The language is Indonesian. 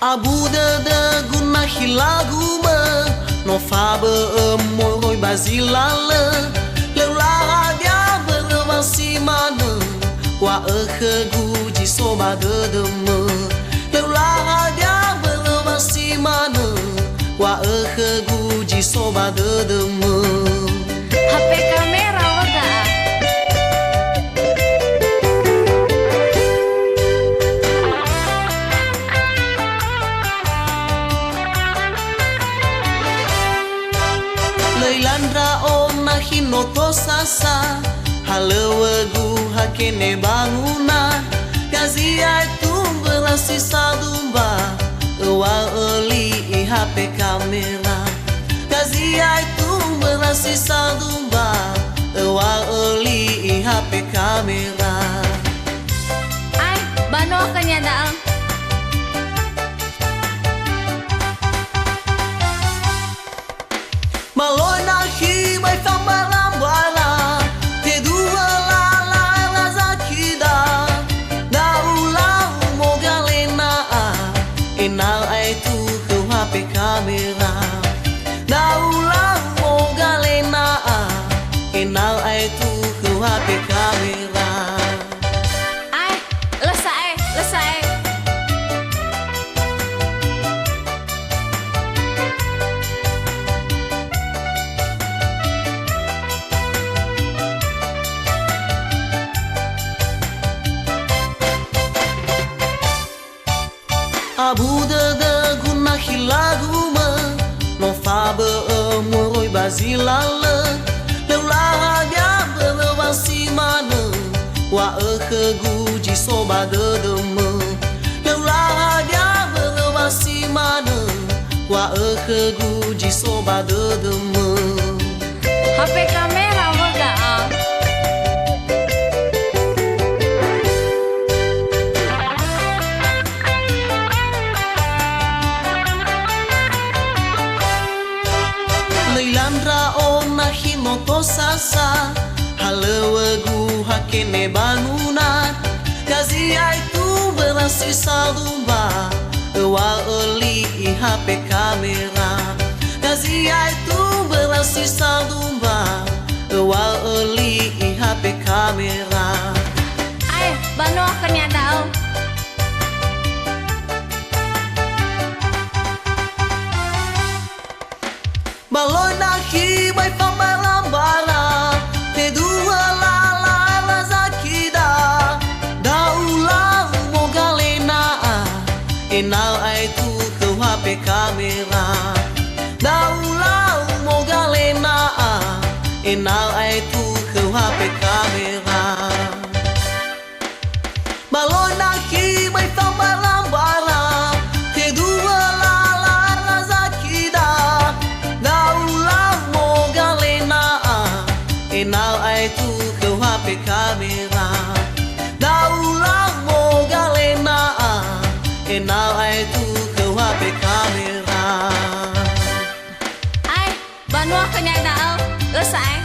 Abu de guna hilaguma no fabe moroi bazilala leula dia berwasi mana wa guji soba dedeme leula dia berwasi mana wa guji soba dedeme HP kamera waga Leilandra ona hinoto sasa halewegu hakene banguna gazia itu berasi sadumba ewa eli HP kamera gazia itu berasi sadumba ewa eli HP kamera ay bano kanya daang Maloi na hi mai famaram wala te dua la zakida da ula mogalena enal ai tu ke HP kamera da ula mogalena enal ai tu ke HP kamera ay lesai Abu de guna hilaguma no fabe moroi bazilala leula dia berwasi mana wa guji soba dedeme leula dia berwasi mana wa guji soba dedeme HP kamera waga Leilandra ona hinoto sasa halewegu hakene bangunan gazia itu berasi sadumba ewa eli HP kamera gazia itu berasi sadumba ewa eli HP kamera ay bano kanya daang Baloi na hi mai famaram bala te dua la zakida da ula mogalena enal ai tu ke HP kamera da ula mogalena enal ai tu ke HP kamera Baloi na hi mai famaram bala te dua la zakida da ula mogalena enal ai tu ke HP kamera da ula mogalena enal ai tu ke HP kamera ay bano kanya daang lesai